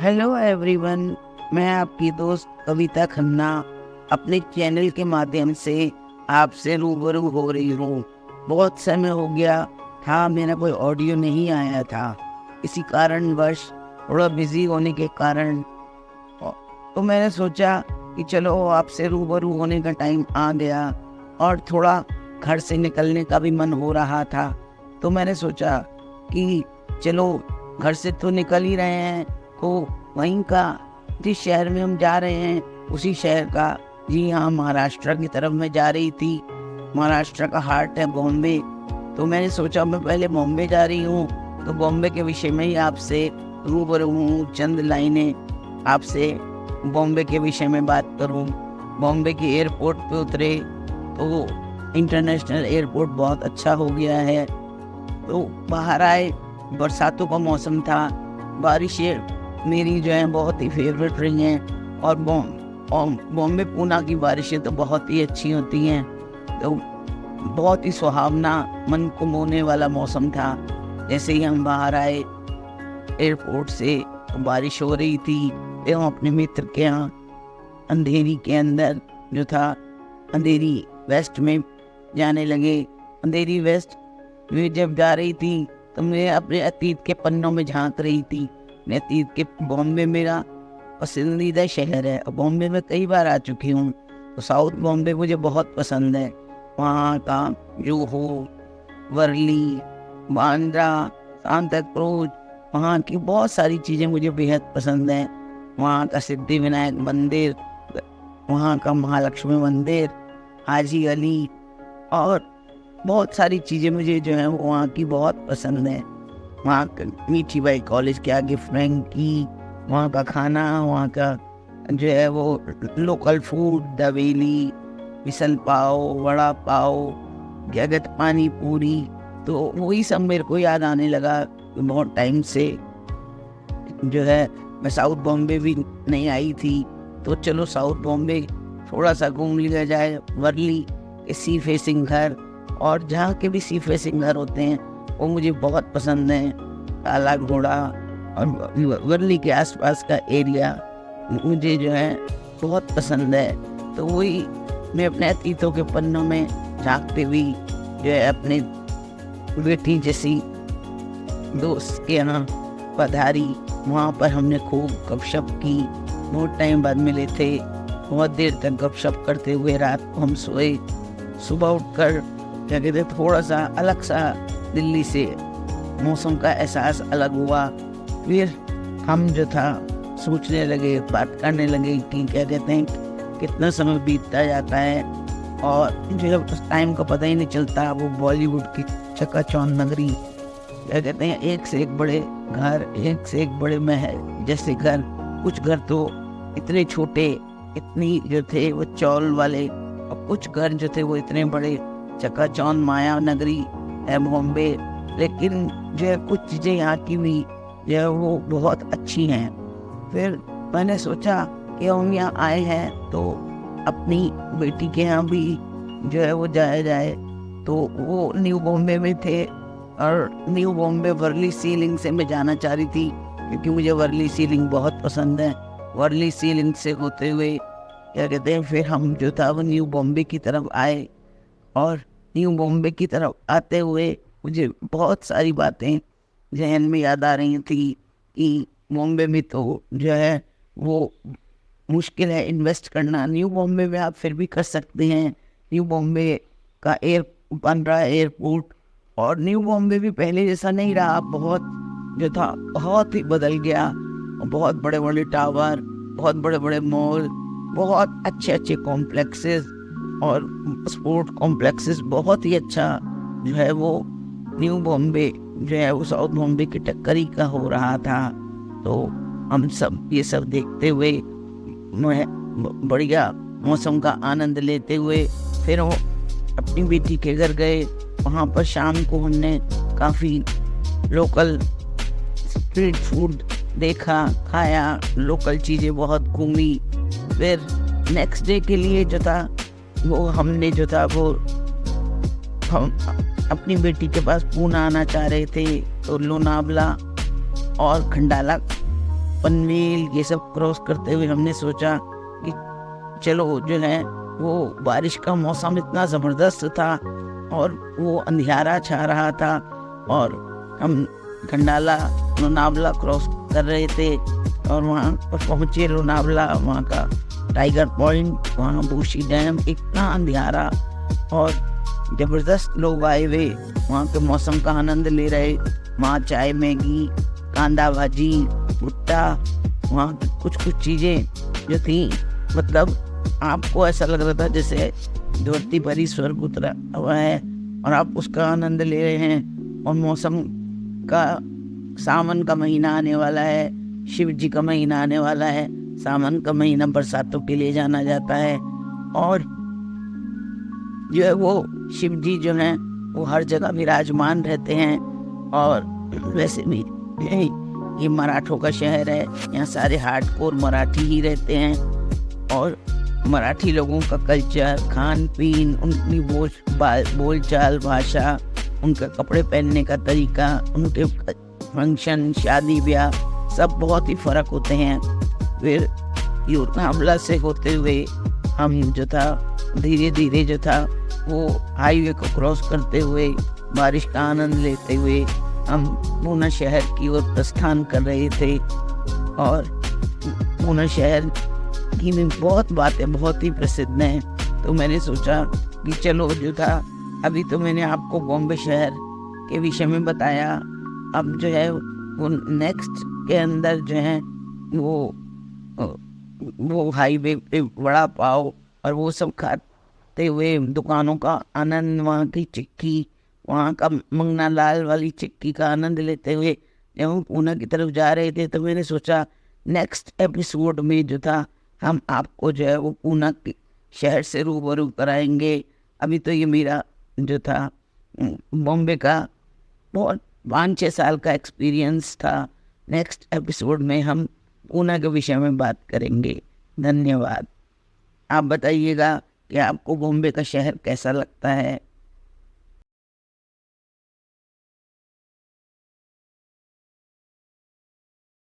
Hello everyone, मैं आपकी दोस्त कविता खन्ना अपने चैनल के माध्यम से आपसे रूबरू हो रही हूँ। बहुत समय हो गया था, मेरा कोई ऑडियो नहीं आया था। इसी कारणवश थोड़ा बिजी होने के कारण तो मैंने सोचा कि चलो आपसे रूबरू होने का टाइम आ गया और थोड़ा घर से निकलने का भी मन हो रहा था। तो मैंने सोचा कि चलो घर से तो निकल ही रहे हैं तो वहीं का जिस शहर में हम जा रहे हैं उसी शहर का, जी हाँ, महाराष्ट्र की तरफ मैं जा रही थी। महाराष्ट्र का हार्ट है बॉम्बे। तो मैंने सोचा मैं पहले बॉम्बे जा रही हूँ तो बॉम्बे के विषय में ही आपसे रूबरू हूँ। चंद लाइनें आपसे बॉम्बे के विषय में बात करूँ। बॉम्बे के एयरपोर्ट पे उतरे तो इंटरनेशनल एयरपोर्ट बहुत अच्छा हो गया है। तो बाहर आए, बरसातों का मौसम था, बारिशें मेरी जो हैं बहुत ही फेवरेट रही हैं। और बॉम्बे पूना की बारिशें तो बहुत ही अच्छी होती हैं। तो बहुत ही सुहावना, मन को मोहने वाला मौसम था। जैसे ही हम बाहर आए एयरपोर्ट से तो बारिश हो रही थी एवं अपने मित्र के यहाँ अंधेरी के अंदर जो था, अंधेरी वेस्ट में जाने लगे। अंधेरी वेस्ट में जब जा रही थी तो मैं अपने अतीत के पन्नों में झांक रही थी। मैं अतीत के बॉम्बे मेरा पसंदीदा शहर है और बॉम्बे में कई बार आ चुकी हूँ। तो साउथ बॉम्बे मुझे बहुत पसंद है। वहाँ का जुहू, वर्ली, बांद्रा, सांता क्रूज, वहाँ की बहुत सारी चीज़ें मुझे बेहद पसंद हैं। वहाँ का सिद्धि विनायक मंदिर, वहाँ का महालक्ष्मी मंदिर, हाजी अली और बहुत सारी चीज़ें मुझे जो है वहाँ की बहुत पसंद है। वहाँ मीठी बाई कॉलेज के आगे फ्रैंकी, वहाँ का खाना, वहाँ का जो है वो लोकल फूड, दवेली, मिसल पाव, वड़ा पाव, क्या कहते पानी पूरी, तो वही सब मेरे को याद आने लगा। बहुत टाइम से जो है मैं साउथ बॉम्बे भी नहीं आई थी तो चलो साउथ बॉम्बे थोड़ा सा घूम लिया जाए। वर्ली के सी फेसिंग घर और जहाँ के भी सी फेसिंग घर होते हैं वो मुझे बहुत पसंद हैं। काला घोड़ा और वर्ली के आसपास का एरिया मुझे जो है बहुत पसंद है। तो वही मैं अपने अतीतों के पन्नों में झांकते हुए जो है अपने बेटी जैसी दोस्त के यहाँ पधारी। वहाँ पर हमने खूब गपशप की, बहुत टाइम बाद मिले थे। बहुत देर तक गपशप करते हुए रात को हम सोए। सुबह उठकर क्या कहते थोड़ा सा अलग सा दिल्ली से मौसम का एहसास अलग हुआ। फिर हम जो था सोचने लगे, बात करने लगे कि क्या कहते हैं कितना समय बीतता जाता है और जो है उस टाइम का पता ही नहीं चलता। वो बॉलीवुड की चकाचौंध नगरी, क्या कहते हैं एक से एक बड़े घर, एक से एक बड़े महल जैसे घर। कुछ घर तो इतने छोटे, इतनी जो थे वो चौल वाले, और कुछ घर जो थे वो इतने बड़े। चकाचौंध माया नगरी है बॉम्बे, लेकिन जो है कुछ चीज़ें यहाँ की भी जो है वो बहुत अच्छी हैं। फिर मैंने सोचा कि हम यहाँ आए हैं तो अपनी बेटी के यहाँ भी जो है वो जाया जाए। तो वो न्यू बॉम्बे में थे और न्यू बॉम्बे वर्ली सीलिंग से मैं जाना चाह रही थी क्योंकि मुझे वर्ली सीलिंग बहुत पसंद है। वर्ली सीलिंग से होते हुए क्या कहते हैं फिर हम जो था वो न्यू बॉम्बे की तरफ आए। और न्यू बॉम्बे की तरफ आते हुए मुझे बहुत सारी बातें जहन में याद आ रही थी कि बॉम्बे में तो जो है वो मुश्किल है इन्वेस्ट करना। न्यू बॉम्बे में आप फिर भी कर सकते हैं। न्यू बॉम्बे का बन रहा है एयरपोर्ट और न्यू बॉम्बे भी पहले जैसा नहीं रहा। बहुत जो था बहुत ही बदल गया। बहुत बड़े बड़े टावर, बहुत बड़े बड़े मॉल, बहुत अच्छे अच्छे कॉम्प्लेक्सेस और स्पोर्ट कॉम्प्लेक्सेस, बहुत ही अच्छा जो है वो न्यू बॉम्बे जो है वो साउथ बॉम्बे की टक्करी का हो रहा था। तो हम सब ये सब देखते हुए बढ़िया मौसम का आनंद लेते हुए फिर वो अपनी बेटी के घर गए। वहाँ पर शाम को हमने काफ़ी लोकल स्ट्रीट फूड देखा, खाया, लोकल चीज़ें बहुत घूमी। फिर नेक्स्ट डे के लिए जो था वो हमने जो था वो हम अपनी बेटी के पास पूना आना चाह रहे थे। तो लोनावला और खंडाला पनवेल ये सब क्रॉस करते हुए हमने सोचा कि चलो जो है वो बारिश का मौसम इतना ज़बरदस्त था और वो अंधियारा छा रहा था और हम खंडाला लोनावला क्रॉस कर रहे थे और वहाँ पर पहुँचे लोनावला, वहाँ का टाइगर पॉइंट, वहाँ बूशी डैम, इतना अंधियारा और ज़बरदस्त लोग आए हुए वहाँ के मौसम का आनंद ले रहे। वहाँ चाय, मैगी, कांदा भाजी, भुट्टा, वहाँ की कुछ कुछ चीज़ें जो थी, मतलब आपको ऐसा लग रहा था जैसे धरती पर ही स्वर्ग उतरा हुआ है और आप उसका आनंद ले रहे हैं। और मौसम का सावन का महीना आने वाला है, शिव जी का महीना आने वाला है। सावन का महीना बरसातों के लिए जाना जाता है और जो है वो शिव जी जो हैं वो हर जगह विराजमान रहते हैं। और वैसे भी ये मराठों का शहर है, यहाँ सारे हार्डकोर मराठी ही रहते हैं और मराठी लोगों का कल्चर, खान पीन, उनकी बोलचाल, भाषा, उनका कपड़े पहनने का तरीका, उनके फंक्शन, शादी ब्याह सब बहुत ही फ़र्क होते हैं। फिर लोनावला से होते हुए हम जो था धीरे धीरे जो था वो हाईवे को क्रॉस करते हुए बारिश का आनंद लेते हुए हम पूना शहर की ओर प्रस्थान कर रहे थे। और पूना शहर की में बहुत बातें बहुत ही प्रसिद्ध हैं, तो मैंने सोचा कि चलो जो था, अभी तो मैंने आपको बॉम्बे शहर के विषय में बताया, अब जो है वो नेक्स्ट के अंदर जो है वो हाईवे पे वड़ा पाव और वो सब खाते हुए दुकानों का आनंद, वहाँ की चिक्की, वहाँ का मंगना लाल वाली चिक्की का आनंद लेते हुए जब हम पूना की तरफ जा रहे थे, तो मैंने सोचा नेक्स्ट एपिसोड में जो था हम आपको जो है वो पूना के शहर से रूबरू कराएंगे। अभी तो ये मेरा जो था बॉम्बे का बहुत 5-6 साल का एक्सपीरियंस था। नेक्स्ट एपिसोड में हम पूना के विषय में बात करेंगे। धन्यवाद। आप बताइएगा कि आपको बॉम्बे का शहर कैसा लगता है।